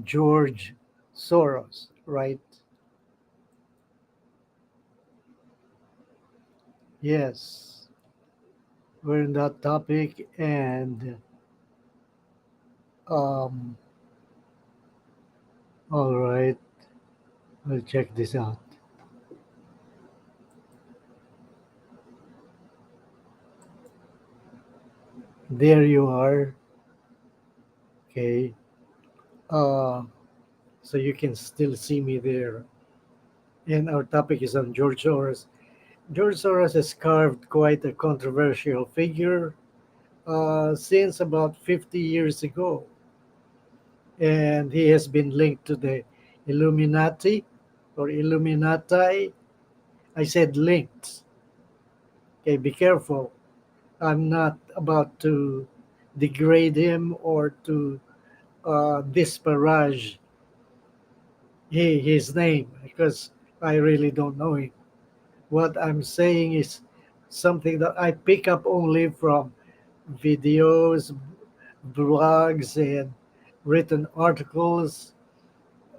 George Soros, right? Yes, we're in that topic, and um, all right, we'll check this out. There you are. Okay. Uh, so you can still see me there. And our topic is on George Soros. George Soros has carved quite a controversial figure since about 50 years ago. And he has been linked to the Illuminati or Illuminati. I said linked. Okay, be careful. I'm not about to degrade him or to disparage his name because I really don't know him. What I'm saying is something that I pick up only from videos, blogs, and written articles,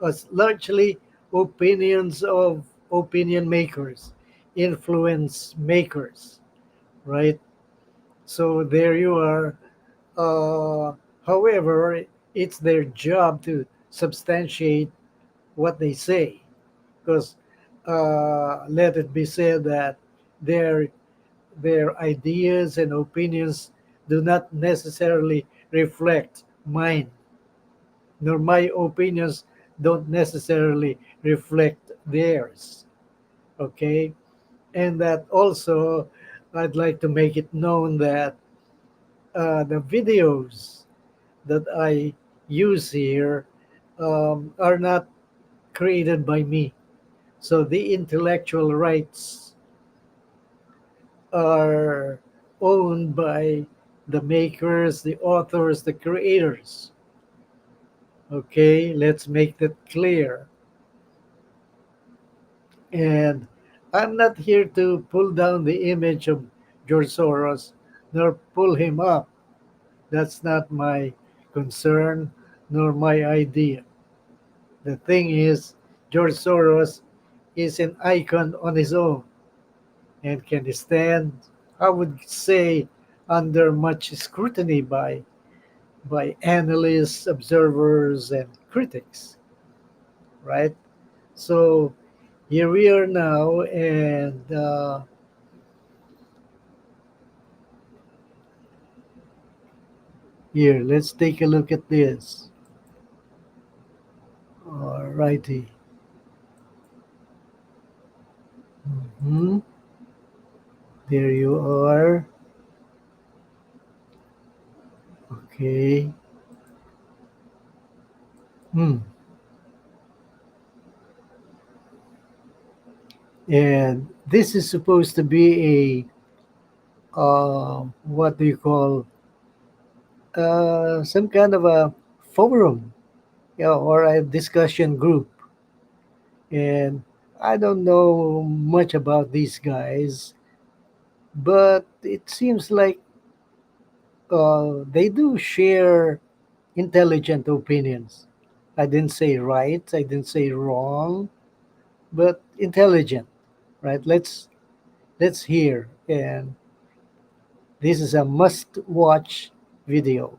as largely opinions of opinion makers, influence makers, right? So there you are. However, it's their job to substantiate what they say, because let it be said that their their ideas and opinions do not necessarily reflect mine, nor my opinions don't necessarily reflect theirs. Okay, and that also I'd like to make it known that the videos that I use here are not created by me. So the intellectual rights are owned by the makers, the authors, the creators. Okay, let's make that clear. And I'm not here to pull down the image of George Soros nor pull him up. That's not my concern nor my idea. The thing is, George Soros is an icon on his own and can stand, I would say, under much scrutiny by analysts, observers, and critics, right? So here we are now, and here, let's take a look at this. All righty. Hmm. There you are. Okay. Hmm. And this is supposed to be a what do you call some kind of a forum, or a discussion group. And I don't know much about these guys, but it seems like they do share intelligent opinions. I didn't say right, I didn't say wrong, but intelligent, right? Let's hear. And this is a must-watch video.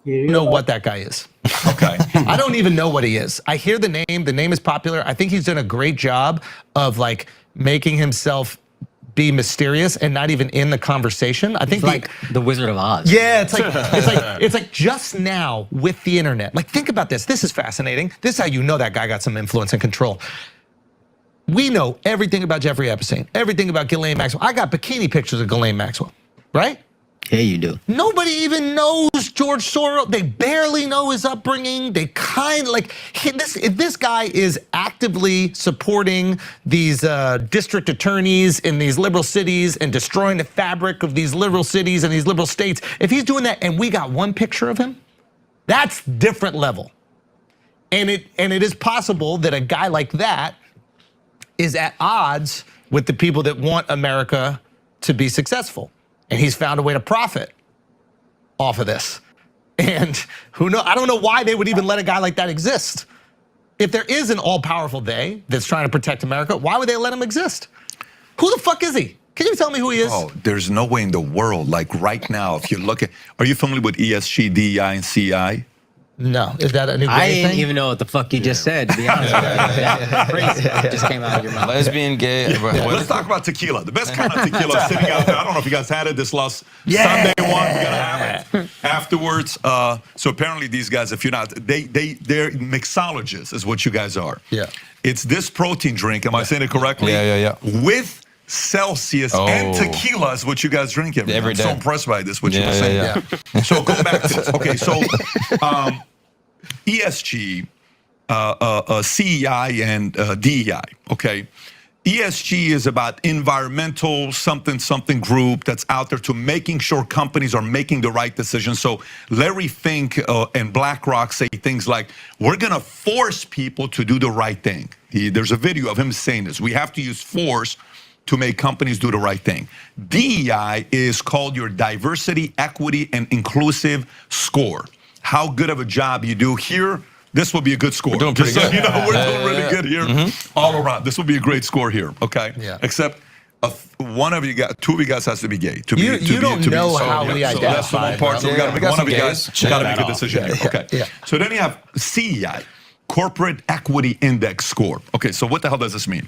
Here you Know are. what that guy is. Okay. I don't even know what he is. I hear the name. The name is popular. I think he's done a great job of like making himself be mysterious and not even in the conversation. I think like the Wizard of Oz. Yeah, it's like just now with the internet. Like think about this. This is fascinating. This is how you know that guy got some influence and control. We know everything about Jeffrey Epstein, everything about Ghislaine Maxwell. I got bikini pictures of Ghislaine Maxwell, right? Yeah, you do. Nobody even knows George Soros. They barely know his upbringing. They kind of like if this guy is actively supporting these district attorneys in these liberal cities and destroying the fabric of these liberal cities and these liberal states. If he's doing that and we got one picture of him, that's different level. And it is possible that a guy like that is at odds with the people that want America to be successful. And he's found a way to profit off of this. And who know? I don't know why they would even let a guy like that exist. If there is an all-powerful they that's trying to protect America, why would they let him exist? Who the fuck is he? Can you tell me who he is? Oh, there's no way in the world. Like right now, if you look at, are you familiar with ESG, DEI, and CI? No, is that a new I gay didn't thing? even know what the fuck you just said, to be honest with you. That crazy just came out of your mouth. Lesbian, gay. Let's talk about tequila. The best kind of tequila is sitting out there. I don't know if you guys had it this last Sunday one. We're gonna have it afterwards. So apparently these guys, if you're not, they're mixologists, is what you guys are. Yeah. It's this protein drink. Am I saying it correctly? Yeah. With Celsius and tequila is what you guys drink every day. I'm so impressed by this, what you were saying. Yeah. So go back to, okay, so ESG, CEI, and DEI, okay? ESG is about environmental something group that's out there to making sure companies are making the right decisions. So Larry Fink and BlackRock say things like, we're gonna force people to do the right thing. There's a video of him saying this. We have to use force to make companies do the right thing. DEI is called your diversity, equity, and inclusive score. How good of a job you do here, this will be a good score. We're doing pretty good. You know, we're doing really good here all around. This will be a great score here, okay? Yeah. Except one of you guys, two of you guys has to be gay. To You don't know so, how we so that's the identify, one part. So we got we got one some of you gays. guys got to make a decision here, okay? Yeah. So then you have CEI, Corporate Equity Index Score. Okay, so what the hell does this mean?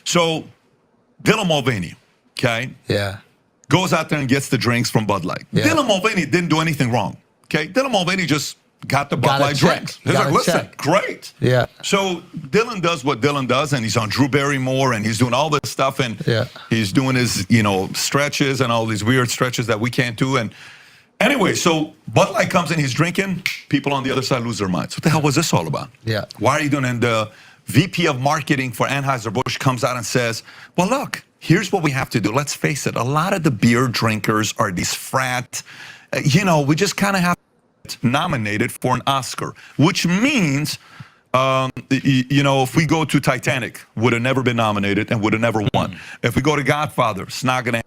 So Dylan Mulvaney, okay? Yeah. Goes out there and gets the drinks from Bud Light. Yeah. Dylan Mulvaney didn't do anything wrong, okay? Dylan Mulvaney just got the Bud Got a Light check. drinks. He's Got like, a listen, check. great. Yeah. So Dylan does what Dylan does, and he's on Drew Barrymore, and he's doing all this stuff, and he's doing his, stretches and all these weird stretches that we can't do. And anyway, so Bud Light comes in, he's drinking. People on the other side lose their minds. What the hell was this all about? Yeah. Why are you doing? And the VP of marketing for Anheuser-Busch comes out and says, well, look, here's what we have to do. Let's face it. A lot of the beer drinkers are these frat, we just kind of have nominated for an Oscar, which means, if we go to Titanic, would have never been nominated and would have never won. If we go to Godfather, it's not going to.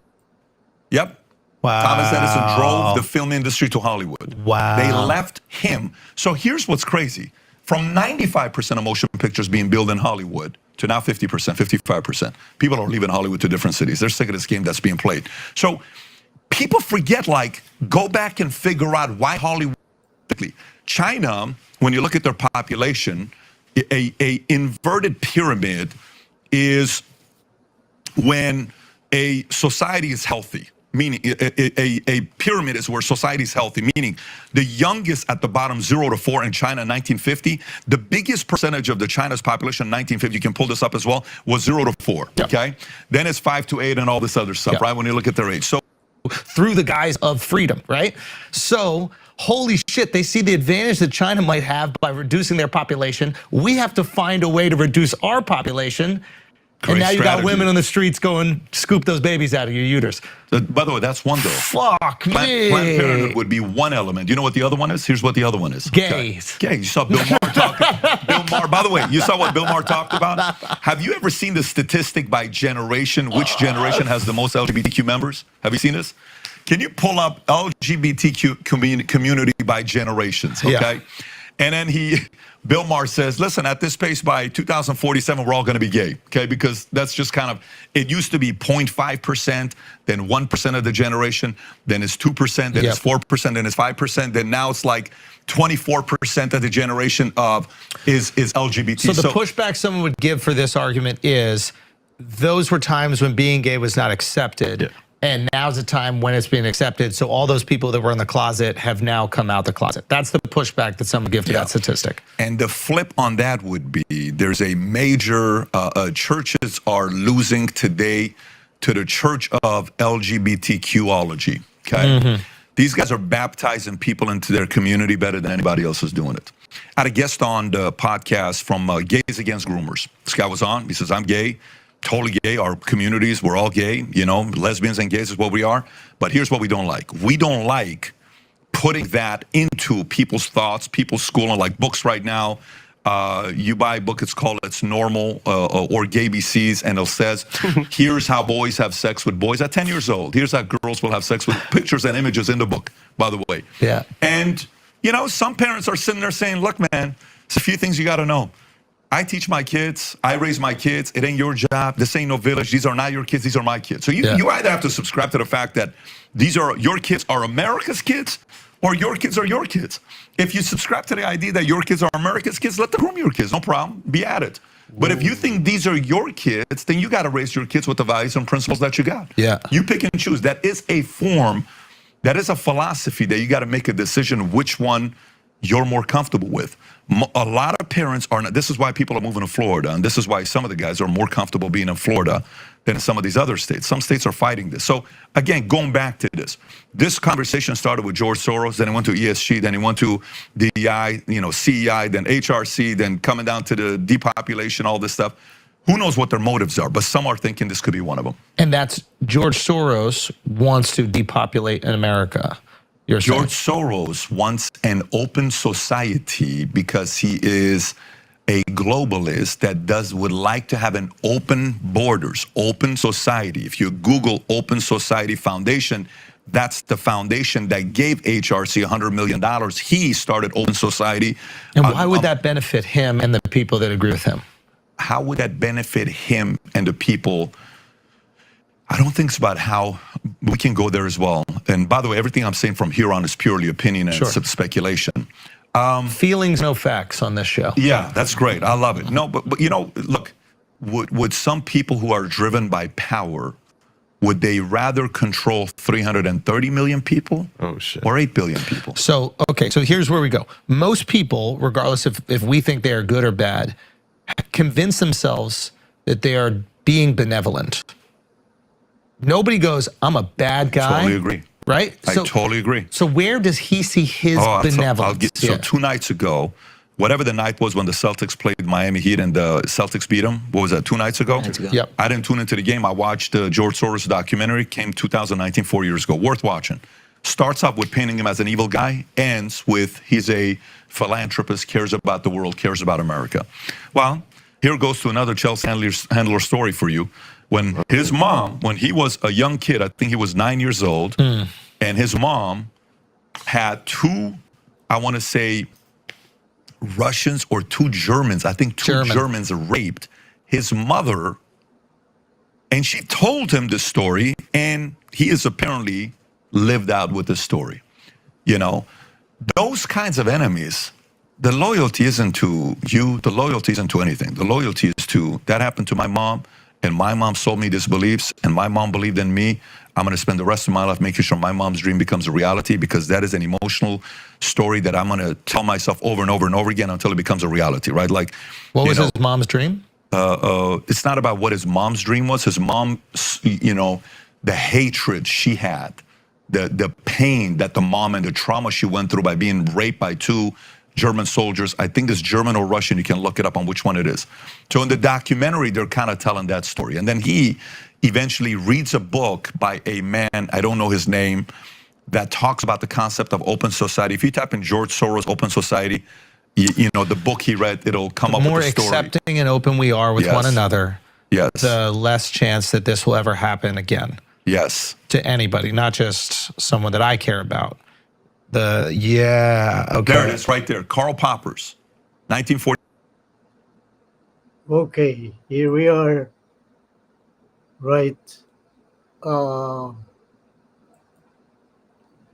Yep. Wow. Thomas Edison drove the film industry to Hollywood. Wow. They left him. So here's what's crazy. From 95% of motion pictures being built in Hollywood to now 50%, 55%. People are leaving Hollywood to different cities. They're sick of this game that's being played. So people forget, go back and figure out why Hollywood. China, when you look at their population, a inverted pyramid is when a society is healthy. Meaning a pyramid is where society is healthy, meaning the youngest at the bottom, 0 to 4 in China in 1950, the biggest percentage of the China's population in 1950, you can pull this up as well, was 0 to 4, okay? Then it's 5 to 8 and all this other stuff, right, when you look at their age. So through the guise of freedom, right? So holy shit, they see the advantage that China might have by reducing their population. We have to find a way to reduce our population. Great and now you strategy. got women on the streets going, scoop those babies out of your uterus. By the way, that's one though. Fuck me. Planned Parenthood would be one element. You know what the other one is? Here's what the other one is. Gays. Okay. You saw Bill Maher talking. Bill Maher, by the way, you saw what Bill Maher talked about? Have you ever seen the statistic by generation? Which generation has the most LGBTQ members? Have you seen this? Can you pull up LGBTQ community by generations, okay? Yeah. And then Bill Maher says, listen, at this pace by 2047, we're all going to be gay, okay? Because that's just kind of, it used to be 0.5%, then 1% of the generation, then it's 2%, then it's 4%, then it's 5%, then now it's like 24% of the generation is LGBT. So the pushback someone would give for this argument is, those were times when being gay was not accepted. Yeah. And now's the time when it's being accepted. So all those people that were in the closet have now come out the closet. That's the pushback that someone would give to that statistic. And the flip on that would be, there's a major, churches are losing today to the church of LGBTQology, okay? These guys are baptizing people into their community better than anybody else is doing it. I had a guest on the podcast from Gays Against Groomers. This guy was on, he says, I'm gay. Totally gay. Our communities, we're all gay, lesbians and gays is what we are. But here's what we don't like. We don't like putting that into people's thoughts, people's schooling, like books right now. You buy a book, it's called It's Normal or Gay BCs, and it says, here's how boys have sex with boys at 10 years old. Here's how girls will have sex with pictures and images in the book, by the way. Yeah. And, you know, some parents are sitting there saying, look, man, it's a few things you got to know. I teach my kids. I raise my kids. It ain't your job. This ain't no village. These are not your kids. These are my kids. So you either have to subscribe to the fact that these are your kids are America's kids, or your kids are your kids. If you subscribe to the idea that your kids are America's kids, let them groom your kids. No problem. Be at it. But if you think these are your kids, then you got to raise your kids with the values and principles that you got. Yeah. You pick and choose. That is a form. That is a philosophy that you got to make a decision which one you're more comfortable with. A lot of parents are not. This is why people are moving to Florida, and this is why some of the guys are more comfortable being in Florida than in some of these other states. Some states are fighting this. So again, going back to this conversation started with George Soros, then it went to ESG, then it went to DEI, CEI, then HRC, then coming down to the depopulation, all this stuff. Who knows what their motives are, but some are thinking this could be one of them. And that's George Soros wants to depopulate in America. George Soros wants an open society because he is a globalist that would like to have an open borders, open society. If you Google Open Society Foundation, that's the foundation that gave HRC $100 million. He started Open Society. And why would that benefit him and the people that agree with him? How would that benefit him and the people? I don't think it's about how we can go there as well. And by the way, everything I'm saying from here on is purely opinion and speculation. Feelings, no facts on this show. Yeah, that's great. I love it. No, but look, would some people who are driven by power, would they rather control 330 million people or 8 billion people? So, okay, so here's where we go. Most people, regardless if we think they are good or bad, convince themselves that they are being benevolent. Nobody goes, I'm a bad guy. I totally agree. Right? I totally agree. So where does he see his benevolence? So 2 nights ago, whatever the night was when the Celtics played Miami Heat and the Celtics beat them, what was that, 2 nights ago? Yep. I didn't tune into the game. I watched the George Soros documentary, came 2019, 4 years ago. Worth watching. Starts off with painting him as an evil guy, ends with he's a philanthropist, cares about the world, cares about America. Well, here goes to another Chelsea Handler story for you. When his mom, when he was a young kid, I think he was 9 years old, and his mom had 2, I want to say, Russians or 2 Germans, I think 2 Germans raped his mother, and she told him this story, and he is apparently lived out with this story. You know, those kinds of enemies, the loyalty isn't to you, the loyalty isn't to anything. The loyalty is to, that happened to my mom, and my mom sold me these beliefs, and my mom believed in me. I'm going to spend the rest of my life making sure my mom's dream becomes a reality, because that is an emotional story that I'm going to tell myself over and over and over again until it becomes a reality, right? Like, what was his mom's dream? It's not about what his mom's dream was. His mom, the hatred she had, the pain that the mom and the trauma she went through by being raped by 2 German soldiers. I think it's German or Russian. You can look it up on which one it is. So in the documentary, they're kind of telling that story. And then he eventually reads a book by a man, I don't know his name, that talks about the concept of open society. If you type in George Soros open society, you know, the book he read, it'll come up with the story. The more accepting and open we are with one another, yes, the less chance that this will ever happen again. Yes. To anybody, not just someone that I care about. Okay. There it is, right there. Karl Poppers, 1940. Okay, here we are. Right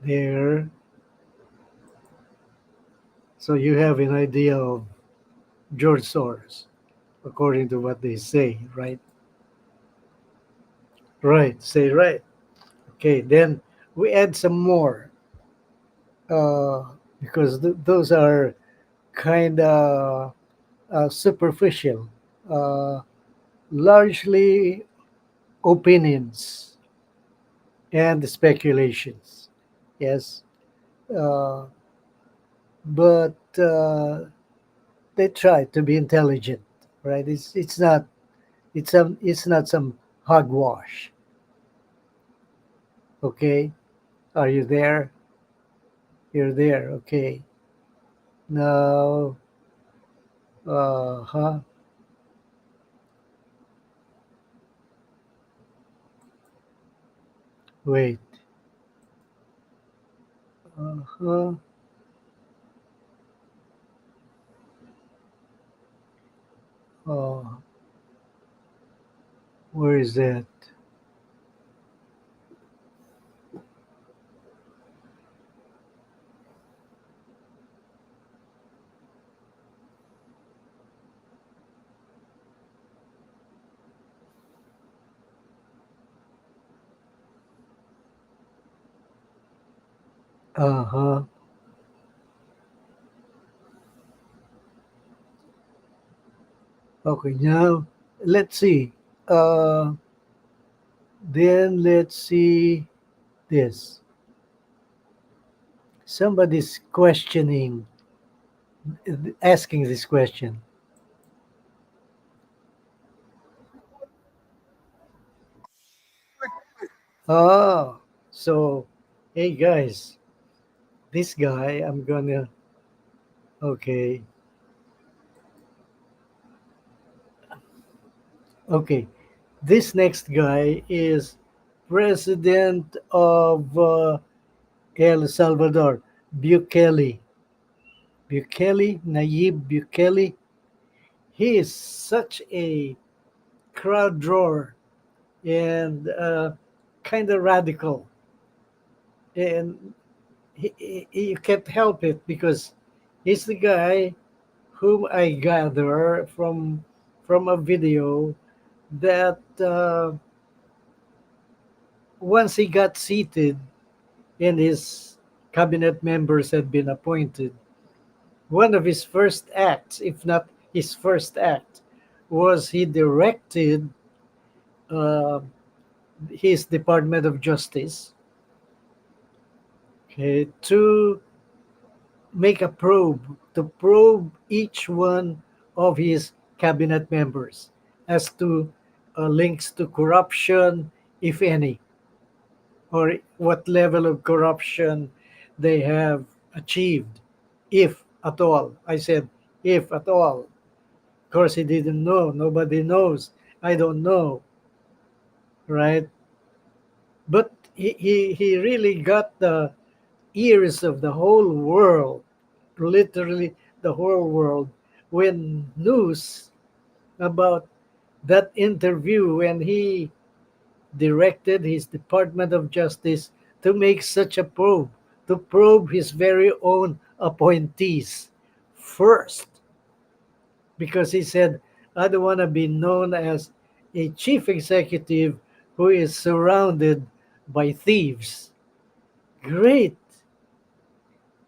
there. So you have an idea of George Soros, according to what they say, right? Right, say right. Okay, then we add some more. Because those are kind of superficial, largely opinions and speculations. Yes, but they try to be intelligent, right? It's not some hogwash. Okay, are you there? You're there, okay. Now, Uh-huh. Wait. Uh-huh. Oh, where is that? Uh-huh. Okay, now let's see. Uh, then let's see this. Somebody's questioning, asking this question. Oh, so, hey guys, this guy, I'm gonna, okay, okay. This next guy is president of El Salvador, Bukele. Bukele, Nayib Bukele. He is such a crowd drawer and kind of radical. And you can't help it because he's the guy whom I gather from a video that once he got seated and his cabinet members had been appointed, one of his first acts, if not his first act, was he directed uh, his Department of Justice, okay, to make a probe, to probe each one of his cabinet members as to links to corruption, if any, or what level of corruption they have achieved, if at all. I said, if at all. Of course, he didn't know. Nobody knows. I don't know, right? But he really got the ears of the whole world, literally the whole world, when news about that interview when he directed his Department of Justice to make such a probe, to probe his very own appointees first, because he said, I don't want to be known as a chief executive who is surrounded by thieves. Great.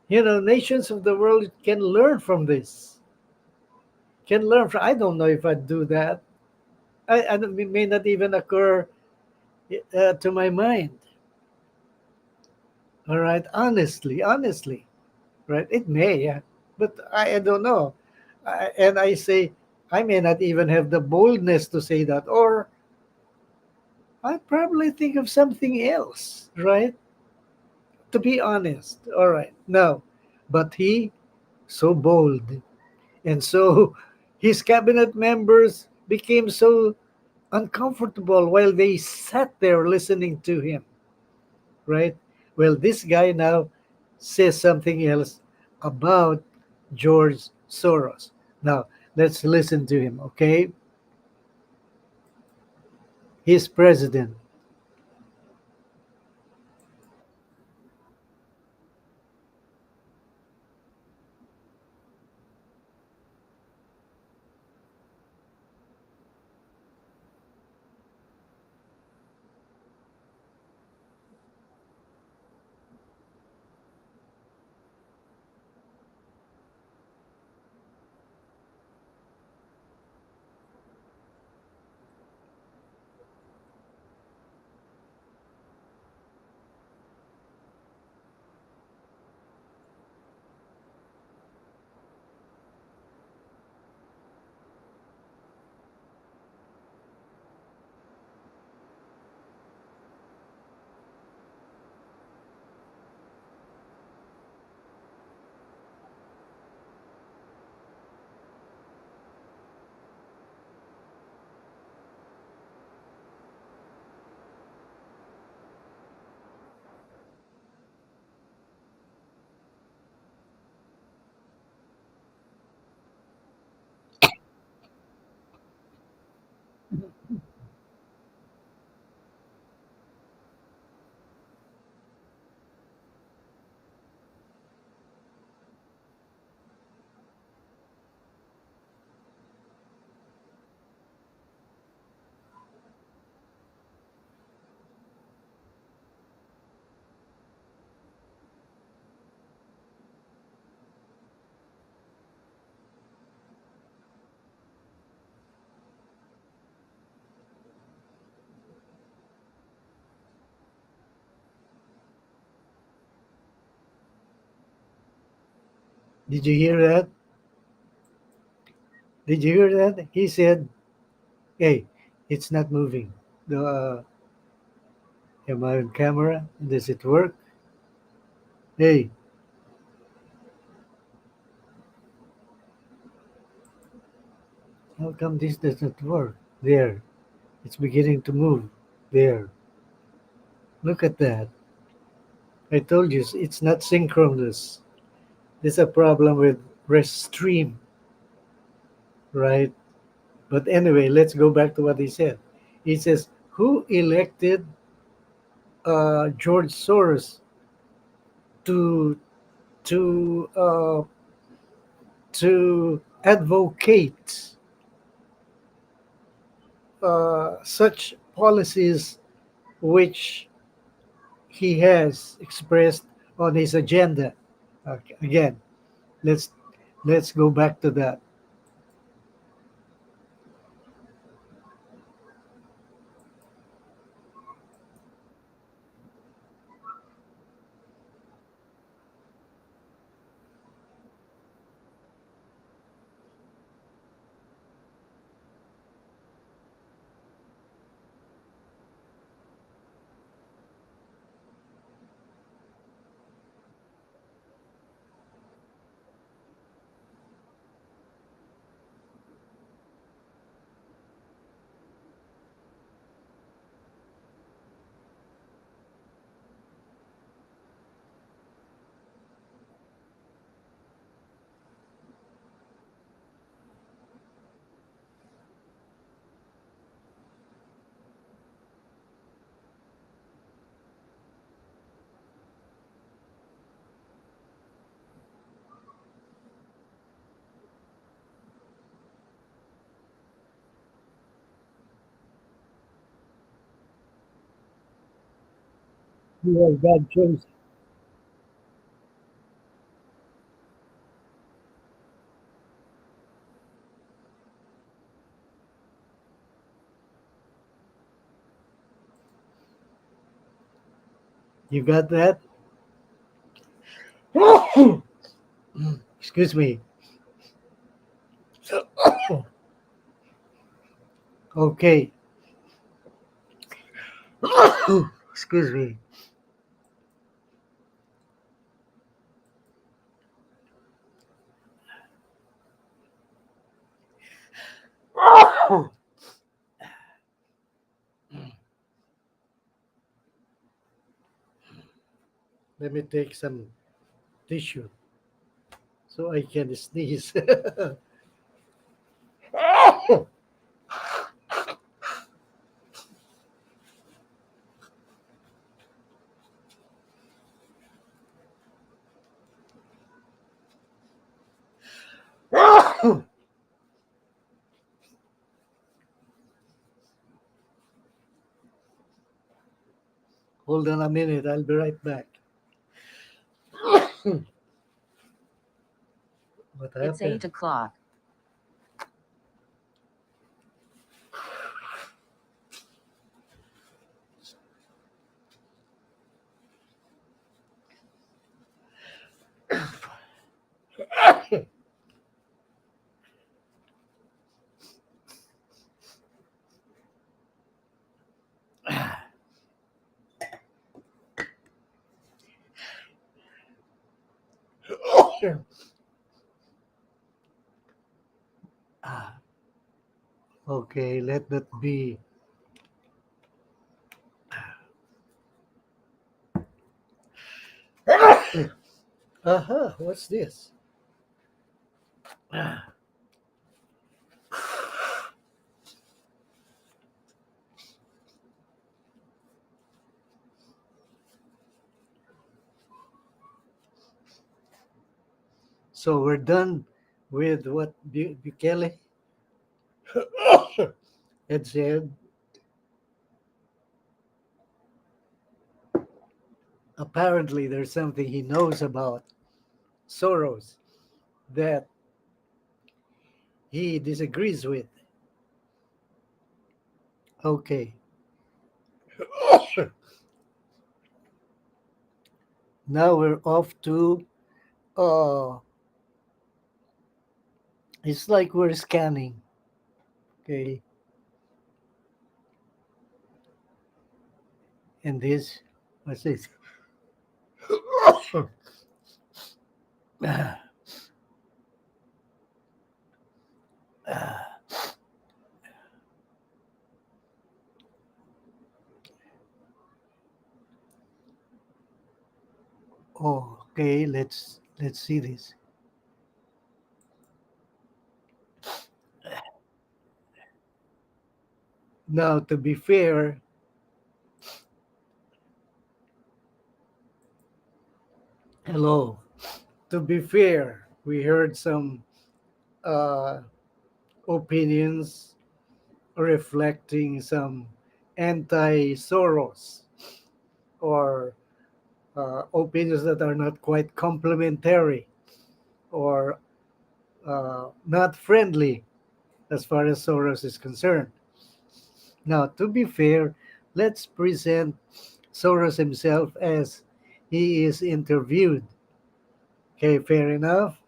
You know, nations of the world can learn from this. Can learn from. I don't know if I'd do that. It may not even occur to my mind. All right, honestly, right? It may, yeah, but I don't know. And I say, I may not even have the boldness to say that, or I probably think of something else, right? To be honest, all right, no, but he so bold, and so his cabinet members became so uncomfortable while they sat there listening to him, right? Well, this guy now says something else about George Soros. Now, let's listen to him, okay? He's president. Did you hear that? Did you hear that? He said, "Hey, it's not moving. Am I on camera? Does it work? Hey, how come this doesn't work? There, it's beginning to move. There, look at that. I told you it's not synchronous. There's a problem with Restream, right? But anyway, let's go back to what he said. He says, "Who elected George Soros to to uh, to advocate such policies which he has expressed on his agenda?" Okay, again, let's let's go back to that. You have God chosen. You got that? Excuse me. Okay. Excuse me. Let me take some tissue so I can sneeze. Hold on a minute. I'll be right back. What It's happened? 8 o'clock. Okay, let that be. What's this? So we're done with what Bukele had said. Apparently, there's something he knows about Soros that he disagrees with. Okay, now we're off to. Uh, it's like we're scanning. Okay, and this, what's this? Oh, okay, let's see this. Now, to be fair, hello. To be fair, we heard some uh, opinions reflecting some anti-Soros or opinions that are not quite complementary or not friendly as far as Soros is concerned. Now, to be fair, let's present Soros himself as he is interviewed. Okay, fair enough.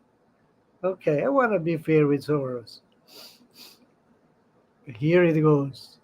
Okay, I want to be fair with Soros. Here it goes.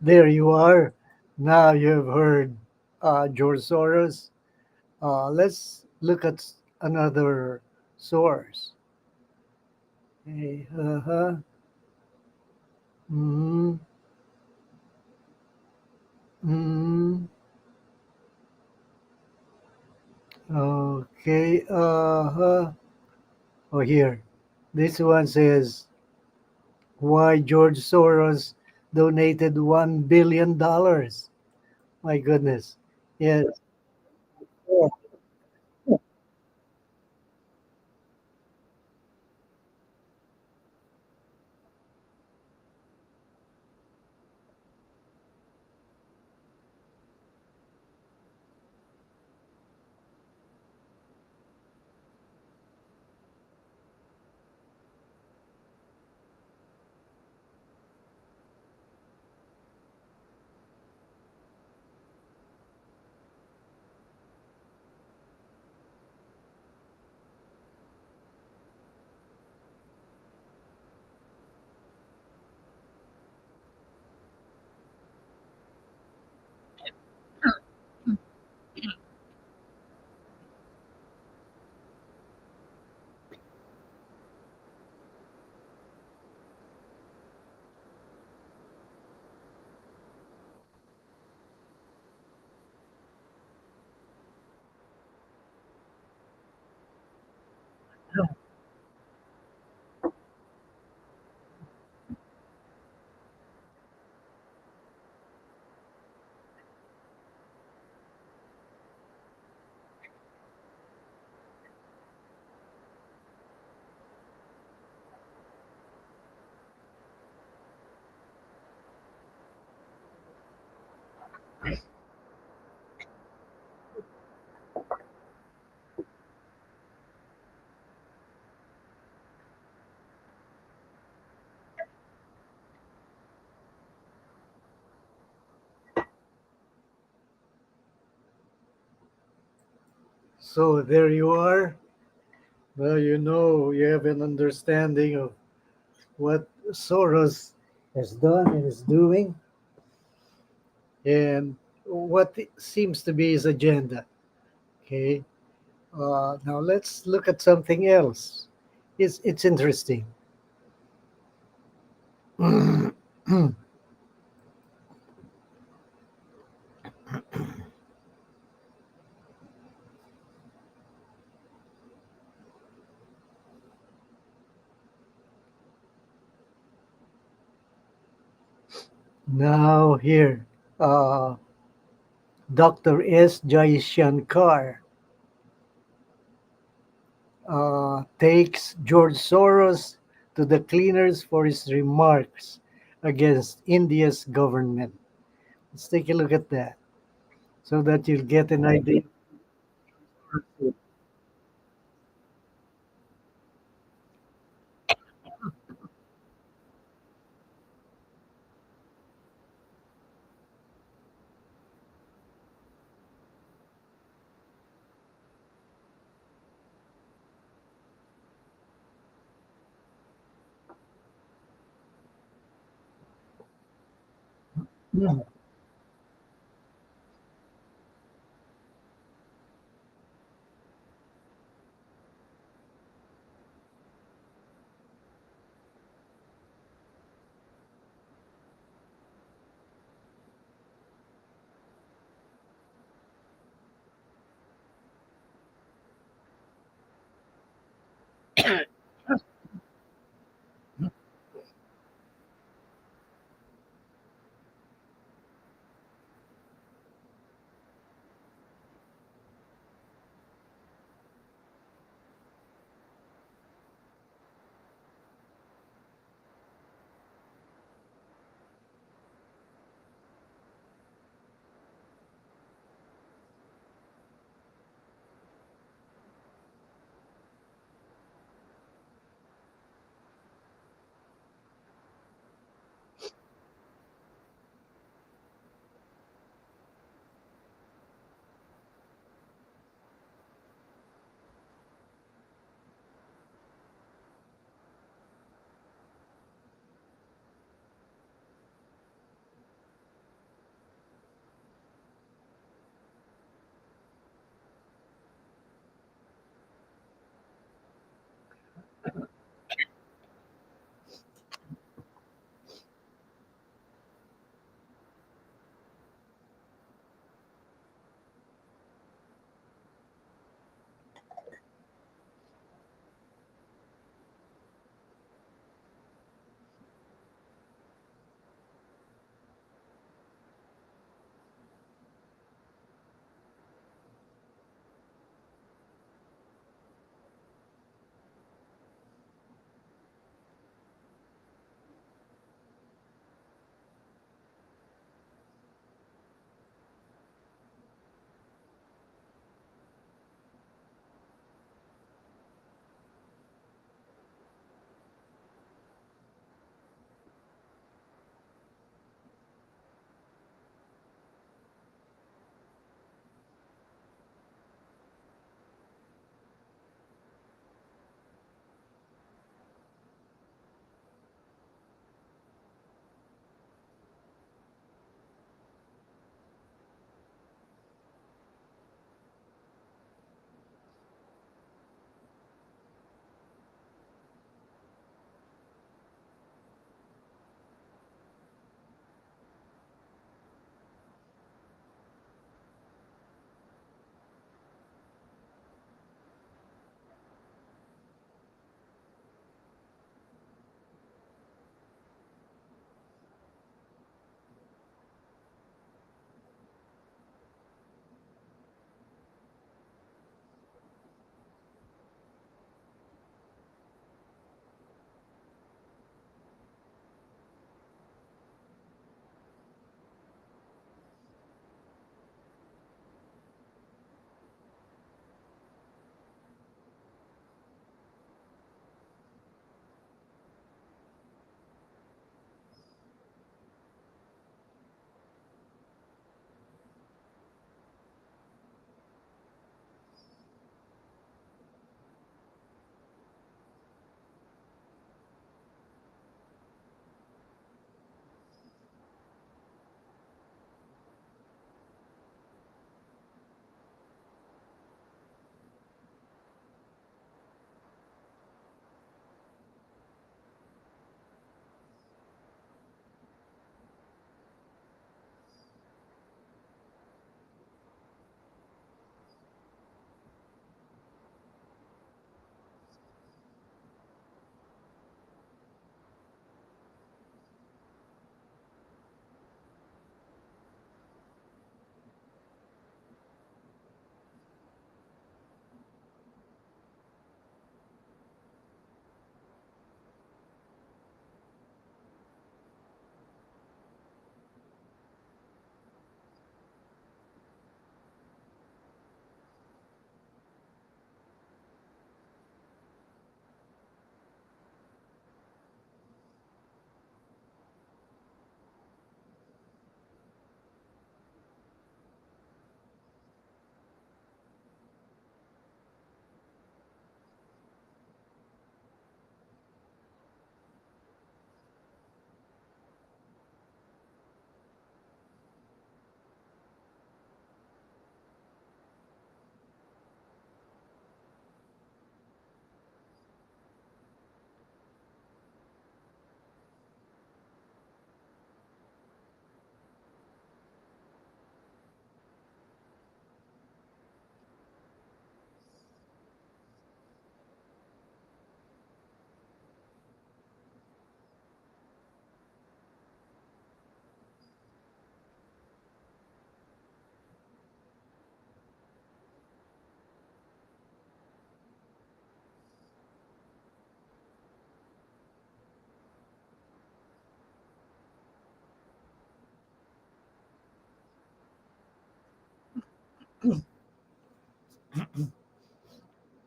There you are. Now you've heard George Soros. Let's look at another source. Hey, mm, mm, okay. Oh, here. This one says why George Soros donated $1 billion. My goodness. Yes. So there you are. Well, you know, you have an understanding of what Soros has done and is doing, and what seems to be his agenda. Okay. Now let's look at something else. It's interesting. Now here, uh, Dr. S. Jaishankar takes George Soros to the cleaners for his remarks against India's government. Let's take a look at that so that you'll get an idea.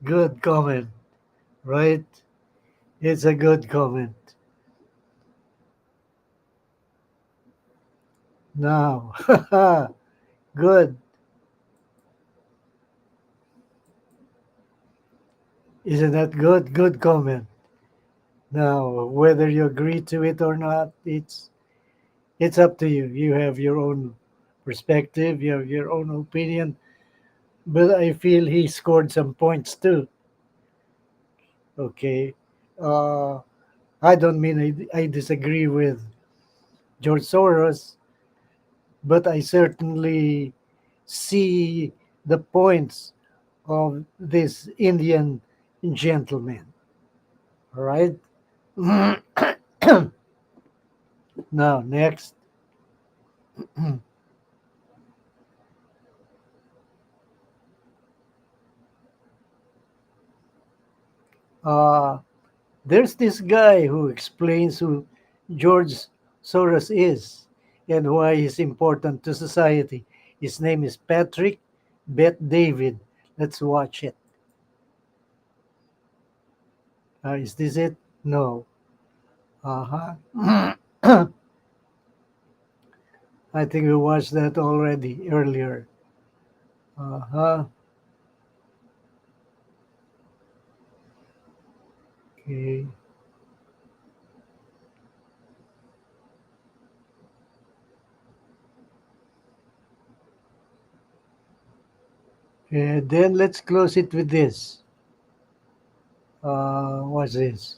Good comment, right? It's a good comment. Now, good. Isn't that good? Good comment. Now, whether you agree to it or not, it's up to you. You have your own perspective, you have your own opinion. But I feel he scored some points too. Okay. Uh, I don't mean I disagree with George Soros, but I certainly see the points of this Indian gentleman. All right. Now, next. Uh, there's this guy who explains who George Soros is and why he's important to society. His name is Patrick Bet David. Let's watch it. Is this it? No. Uh huh. I think we watched that already earlier. Uh huh. Okay. And then let's close it with this. What's this?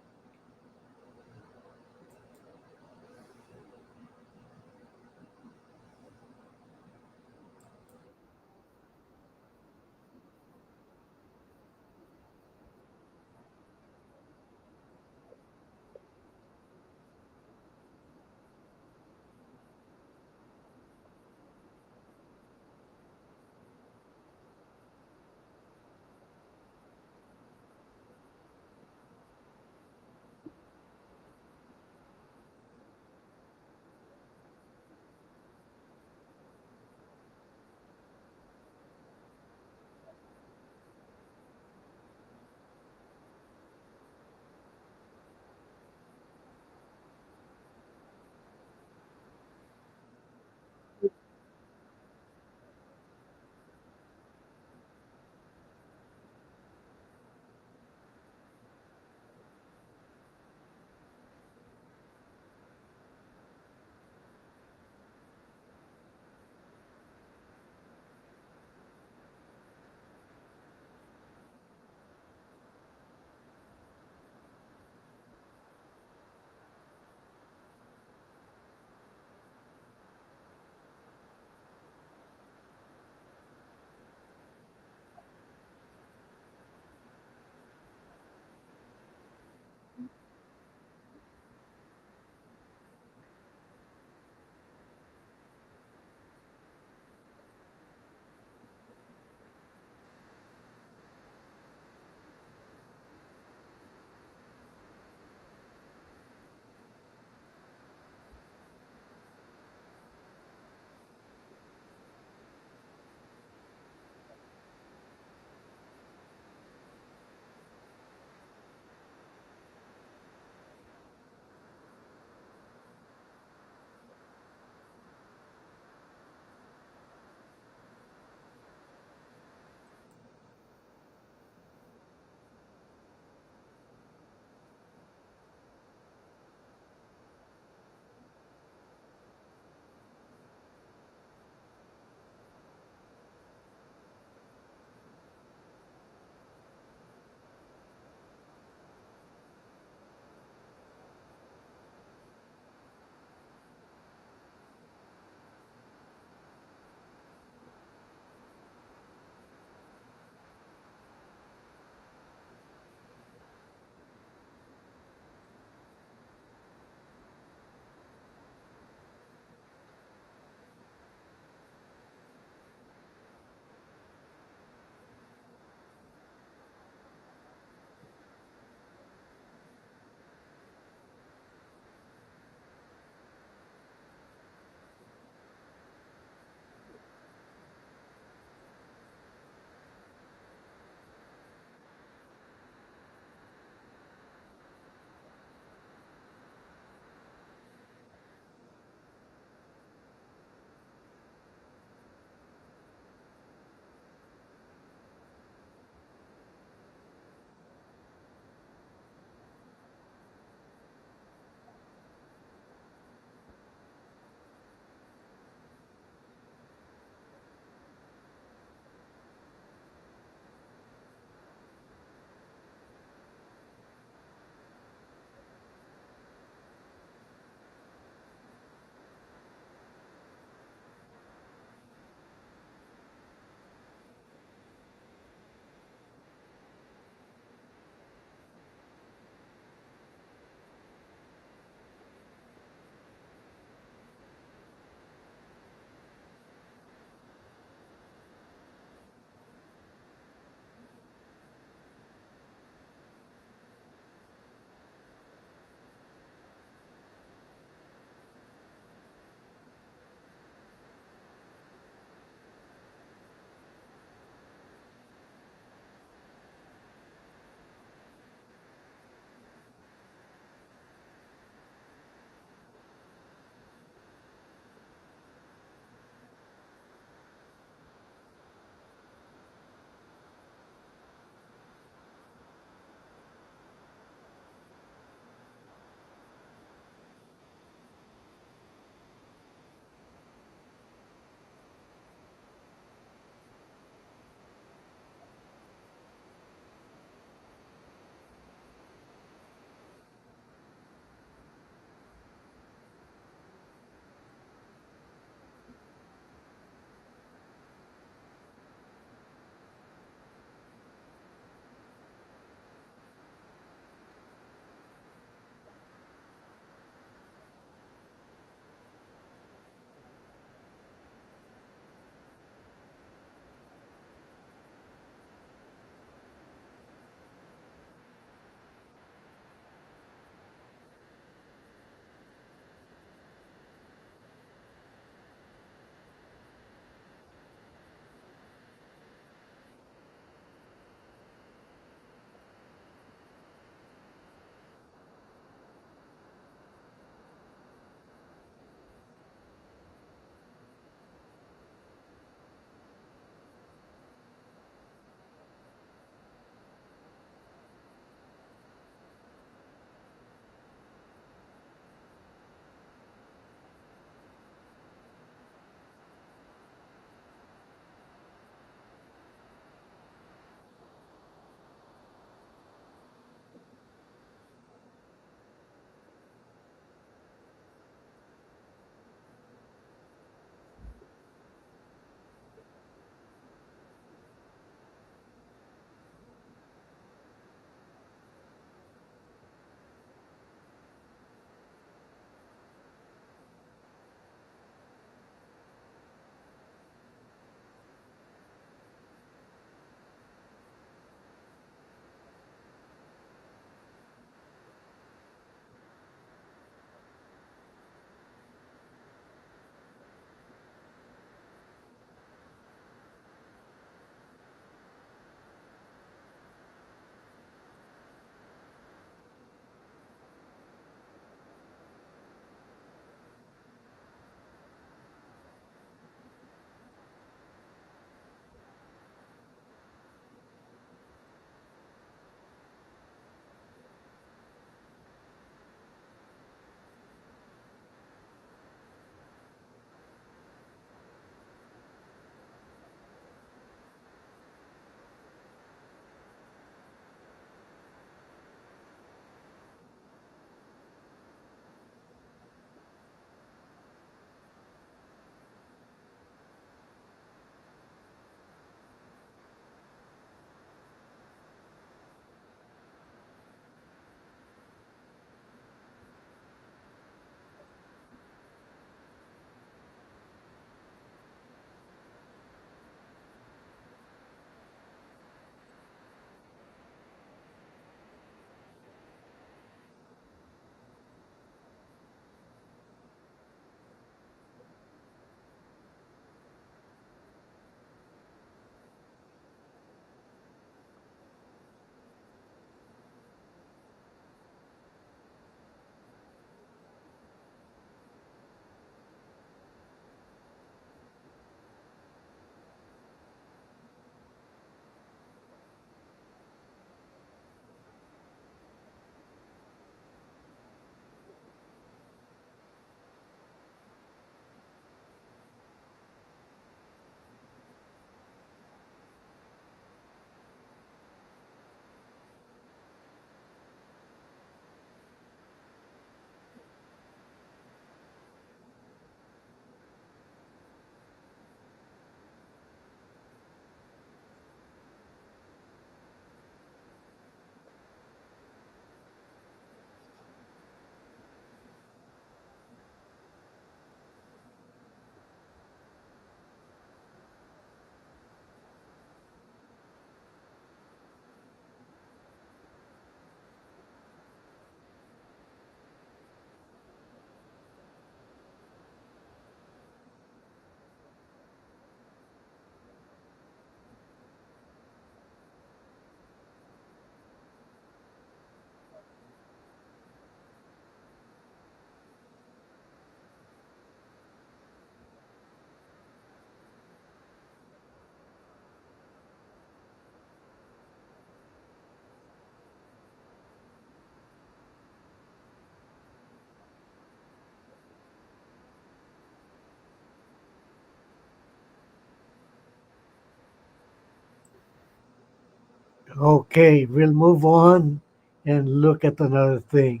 Okay, we'll move on and look at another thing.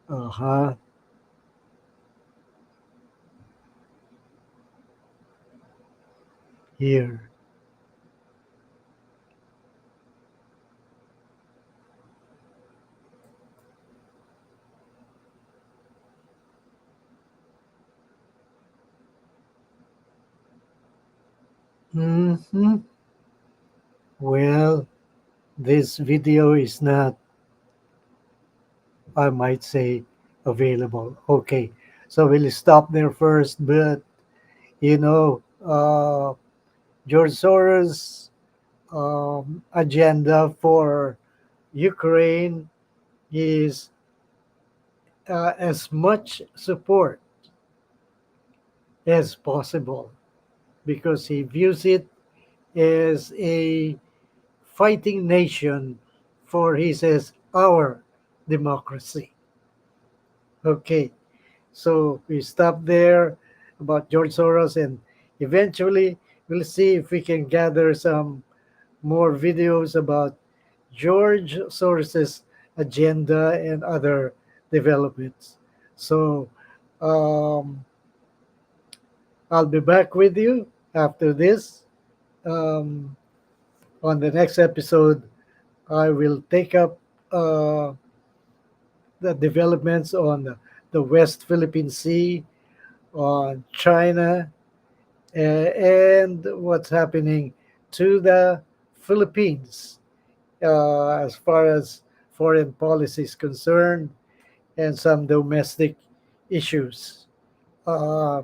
Uh-huh. Here. Hmm. Well, this video is not, I might say, available. Okay, so we'll stop there first. But you know, George Soros' agenda for Ukraine is as much support as possible, because he views it as a fighting nation for, he says, our democracy. Okay, so we stop there about George Soros, and eventually we'll see if we can gather some more videos about George Soros's agenda and other developments. So um, I'll be back with you after this. Um, on the next episode, I will take up uh, the developments on the West Philippine Sea, on China, and what's happening to the Philippines as far as foreign policy is concerned, and some domestic issues. Uh,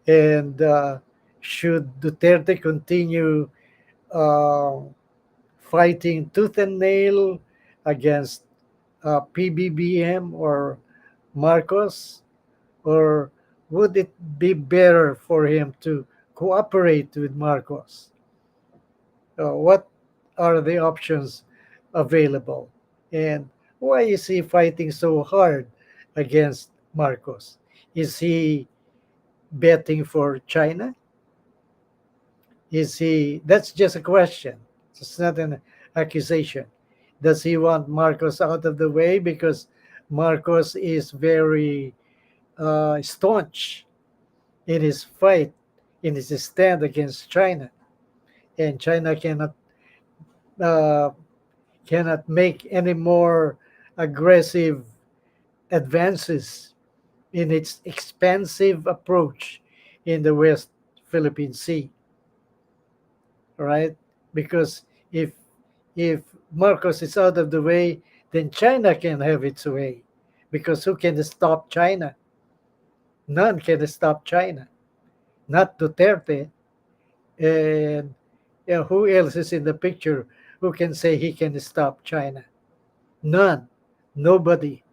and should Duterte continue uh, fighting tooth and nail against PBBM or Marcos, or would it be better for him to cooperate with Marcos? What are the options available? And why is he fighting so hard against Marcos? Is he betting for China? Is he? That's just a question. It's not an accusation. Does he want Marcos out of the way because Marcos is very staunch in his fight, in his stand against China, and China uh, cannot make any more aggressive advances in its expansive approach in the West Philippine Sea, right? Because if Marcos is out of the way, then China can have its way. Because who can stop China? None can stop China. Not Duterte. And who else is in the picture who can say he can stop China? None. Nobody.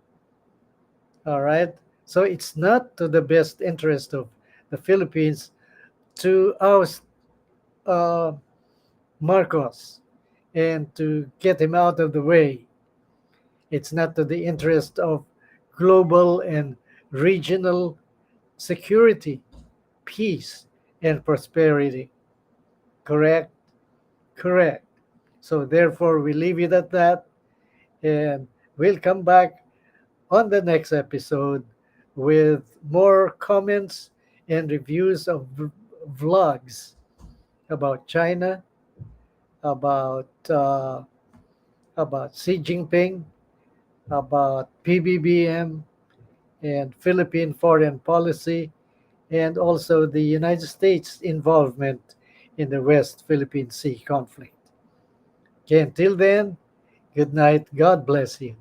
All right. So it's not to the best interest of the Philippines to oust uh, Marcos and to get him out of the way. It's not to the interest of global and regional security, peace, and prosperity. Correct? Correct. So, therefore, we leave it at that, and we'll come back on the next episode with more comments and reviews of vlogs about China, about Xi Jinping, about PBBM and Philippine foreign policy, and also the United States involvement in the West Philippine Sea conflict. Okay, until then, good night. God bless you.